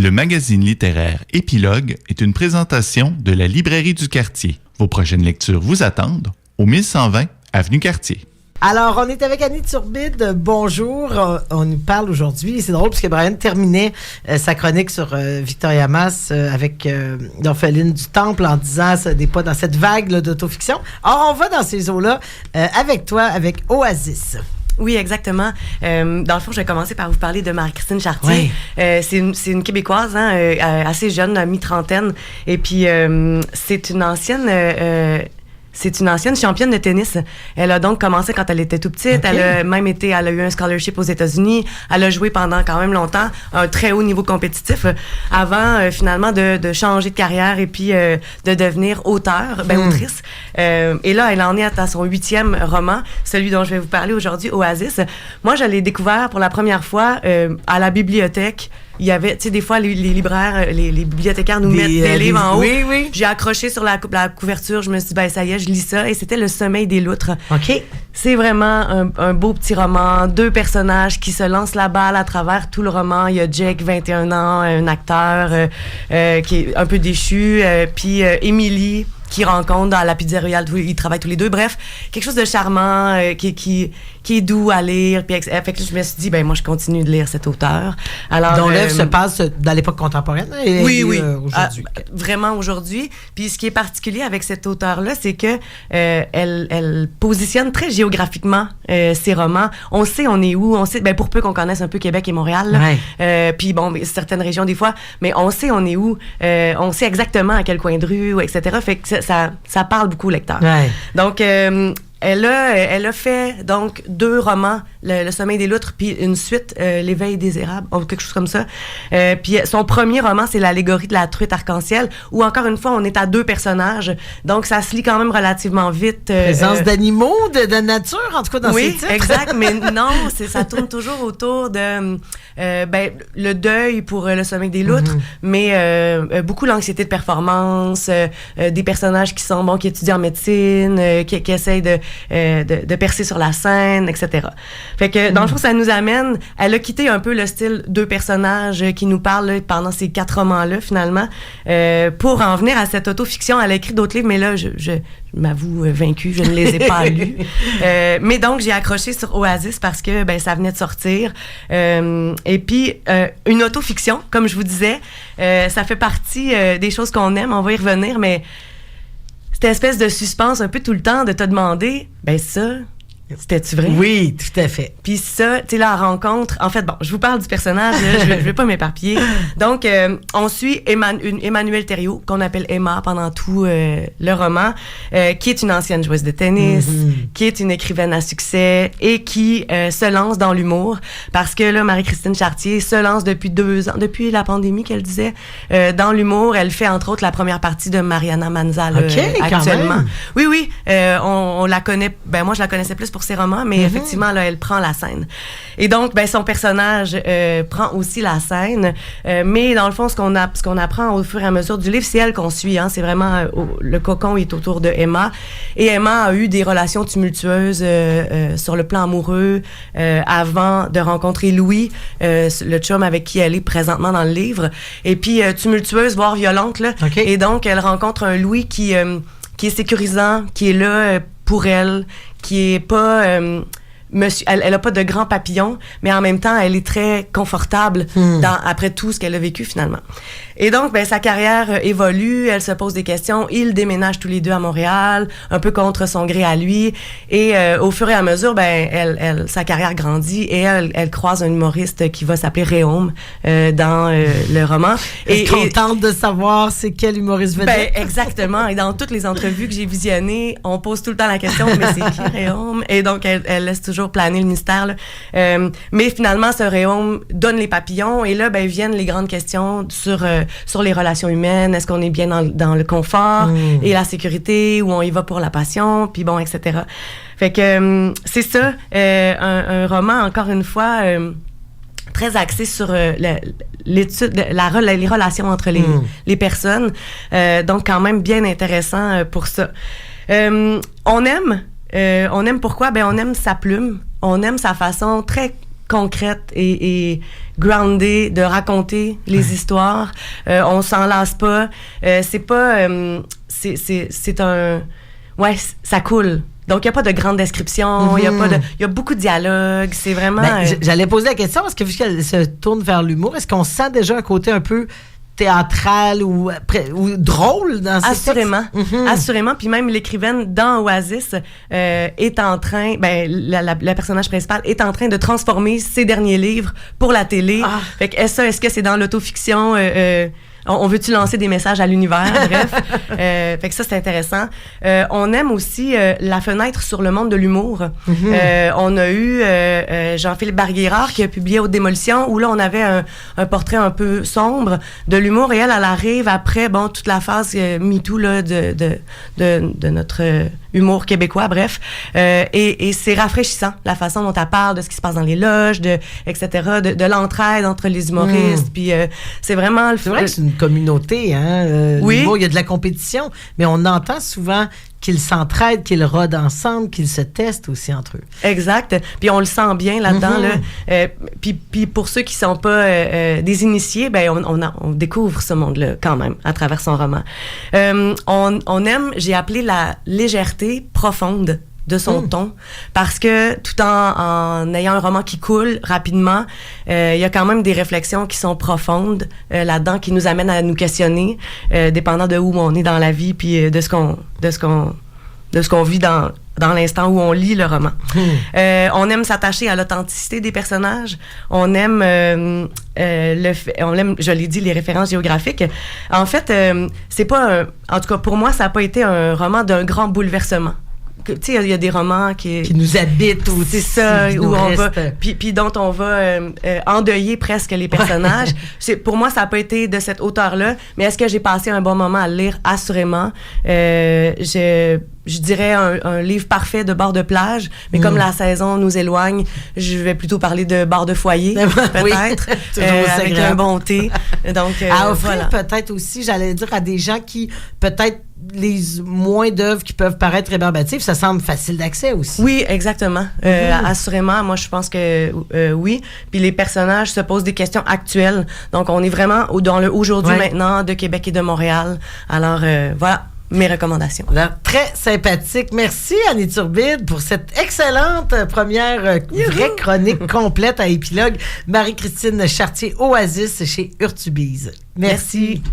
Le magazine littéraire Épilogue est une présentation de la Librairie du Quartier. Vos prochaines lectures vous attendent au 1120 Avenue Cartier. Alors, on est avec Annie Turbide. Bonjour. On nous parle aujourd'hui. C'est drôle parce que Brian terminait sa chronique sur Victoria Mass avec l'orpheline du Temple en disant ça n'est pas dans cette vague là, d'autofiction. Or, on va dans ces eaux-là avec toi, avec Oasis. Oui, exactement. Dans le fond, je vais commencer par vous parler de Marie-Christine Chartier. Oui. C'est une Québécoise, assez jeune, mi-trentaine. Et puis, c'est une ancienne championne de tennis. Elle a donc commencé quand elle était tout petite. Okay. Elle a eu un scholarship aux États-Unis. Elle a joué pendant quand même longtemps un très haut niveau compétitif avant finalement de changer de carrière et puis de devenir autrice. Et là, elle en est à son 8e roman, celui dont je vais vous parler aujourd'hui, Oasis. Moi, je l'ai découvert pour la première fois à la bibliothèque. Il y avait, tu sais, des fois, les libraires, les bibliothécaires nous mettent des livres en haut. Oui, oui. J'ai accroché sur la couverture, je me suis dit, ça y est, je lis ça. Et c'était Le Sommeil des loutres. OK. C'est vraiment un beau petit roman. 2 personnages qui se lancent la balle à travers tout le roman. Il y a Jake, 21 ans, un acteur qui est un peu déchu. Puis Émilie, qui rencontre dans la pizzeria, ils travaillent tous les deux. Bref, quelque chose de charmant, qui est doux à lire. Puis, fait que je me suis dit, moi, je continue de lire cet auteur. Alors, dont l'œuvre se passe dans l'époque contemporaine. Oui. Aujourd'hui. Vraiment aujourd'hui. Puis, ce qui est particulier avec cet auteur-là, c'est que elle positionne très géographiquement ses romans. On sait on est où. On sait, pour peu qu'on connaisse un peu Québec et Montréal. Ouais. Puis, certaines régions des fois, mais on sait on est où. On sait exactement à quel coin de rue, etc. Fait que ça parle beaucoup au lecteur. Ouais. Donc, elle a fait donc 2 romans, Le Sommeil des loutres, puis une suite, L'Éveil des érables, ou quelque chose comme ça. Puis son premier roman, c'est L'allégorie de la truite arc-en-ciel, où encore une fois, on est à 2 personnages. Donc, ça se lit quand même relativement vite. Présence d'animaux, de nature, en tout cas dans ces titres. Oui, exact, mais non, ça tourne toujours autour de le deuil pour Le Sommeil des loutres, mais beaucoup l'anxiété de performance, des personnages qui étudient en médecine, qui essayent de percer sur la scène, etc. Fait que, dans le fond, ça nous amène... Elle a quitté un peu le style 2 personnages qui nous parlent là, pendant ces 4 romans-là, finalement, pour en venir à cette autofiction. Elle a écrit d'autres livres, mais là, je m'avoue vaincue, je ne les ai pas lus. Mais donc, j'ai accroché sur Oasis parce que ça venait de sortir. Et puis, une autofiction, comme je vous disais, ça fait partie des choses qu'on aime. On va y revenir, mais... cette espèce de suspense un peu tout le temps de te demander, ça, c'était-tu vrai? Oui, tout à fait. Puis ça, tu sais, la rencontre... En fait, je vous parle du personnage, là, je vais pas m'éparpiller. Donc, on suit Emmanuelle Thériault, qu'on appelle Emma pendant tout le roman, qui est une ancienne joueuse de tennis, qui est une écrivaine à succès et qui se lance dans l'humour. Parce que là, Marie-Christine Chartier se lance depuis 2 ans, depuis la pandémie qu'elle disait, dans l'humour. Elle fait, entre autres, la première partie de Mariana Manza là, actuellement. Oui, on la connaît... moi, je la connaissais plus pour ses romans, mais effectivement, là, elle prend la scène. Et donc, son personnage prend aussi la scène, mais dans le fond, ce qu'on apprend au fur et à mesure du livre, c'est elle qu'on suit. Hein, c'est vraiment le cocon est autour de Emma. Et Emma a eu des relations tumultueuses sur le plan amoureux avant de rencontrer Louis, le chum avec qui elle est présentement dans le livre. Et puis, tumultueuse, voire violente. Là. Okay. Et donc, elle rencontre un Louis qui est sécurisant, qui est là pour elle, qui est pas... elle a pas de grands papillons, mais en même temps, elle est très confortable après tout ce qu'elle a vécu, finalement. Et donc, sa carrière évolue, elle se pose des questions. Ils déménagent tous les 2 à Montréal, un peu contre son gré à lui. Et au fur et à mesure, sa carrière grandit et elle croise un humoriste qui va s'appeler Réaume dans le roman. Et contente de savoir c'est quel humoriste vedette. Exactement. Et dans toutes les entrevues que j'ai visionnées, on pose tout le temps la question, mais c'est qui Réaume? Et donc, elle laisse toujours planer le mystère. Là. Mais finalement, ce Réaume donne les papillons et là, viennent les grandes questions sur les relations humaines. Est-ce qu'on est bien dans le confort et la sécurité ou on y va pour la passion, puis etc. Fait que c'est ça, un roman, encore une fois, très axé sur l'étude, les relations entre les personnes. Donc, quand même bien intéressant pour ça. On aime pourquoi? On aime sa plume. On aime sa façon très concrète et groundée de raconter les histoires. On s'en lasse pas. C'est pas... c'est un... Ouais, ça coule. Donc, il n'y a pas de grande description, il y a beaucoup de dialogue, c'est vraiment... J'allais poser la question, parce que vu qu'elle se tourne vers l'humour, est-ce qu'on sent déjà un côté un peu théâtral ou drôle dans ces Assurément. textes? Assurément. Puis même l'écrivaine dans Oasis est en train... la personnage principal est en train de transformer ses derniers livres pour la télé. Fait que est-ce que c'est dans l'autofiction... on veut-tu lancer des messages à l'univers? Bref. Fait que ça, c'est intéressant. On aime aussi la fenêtre sur le monde de l'humour. On a eu Jean-Philippe Barguérard qui a publié Haute Démolition, où là, on avait un portrait un peu sombre de l'humour. Et elle arrive après, toute la phase MeToo là, de notre humour québécois, bref. Et c'est rafraîchissant, la façon dont elle parle de ce qui se passe dans les loges, etc., de l'entraide entre les humoristes. Puis c'est vraiment... C'est vrai que c'est une communauté, hein? Oui. Il y a de la compétition, mais on entend souvent qu'ils s'entraident, qu'ils rôdent ensemble, qu'ils se testent aussi entre eux. Exact. Puis on le sent bien là-dedans. Là. Puis pour ceux qui sont pas des initiés, on découvre ce monde-là quand même à travers son roman. On aime, j'ai appelé la légèreté profonde de son ton, parce que tout en ayant un roman qui coule rapidement, il y a quand même des réflexions qui sont profondes là-dedans, qui nous amènent à nous questionner, dépendant de où on est dans la vie, puis de ce qu'on vit dans l'instant où on lit le roman. On aime s'attacher à l'authenticité des personnages. On aime je l'ai dit, les références géographiques. En fait, c'est pas en tout cas pour moi, ça n'a pas été un roman d'un grand bouleversement. Tu sais, il y a des romans qui nous habitent aussi. C'est ça, où on va, puis dont on va endeuiller presque les personnages. Pour moi, ça n'a pas été de cette hauteur-là, mais est-ce que j'ai passé un bon moment à le lire? Assurément. Je dirais un livre parfait de bord de plage, mais comme la saison nous éloigne, je vais plutôt parler de bord de foyer, peut-être, avec un bon thé. Donc, à offrir peut-être aussi, j'allais dire, à des gens qui, peut-être, les moins d'œuvres qui peuvent paraître rébarbatives, ça semble facile d'accès aussi. Oui, exactement. Assurément, moi, je pense que oui. Puis les personnages se posent des questions actuelles. Donc, on est vraiment dans le aujourd'hui, maintenant, de Québec et de Montréal. Alors, voilà. Mes recommandations. Alors, très sympathique. Merci, Annie Turbide, pour cette excellente première vraie chronique complète à Épilogue. Marie-Christine Chartier, Oasis, chez Urtubise. Merci.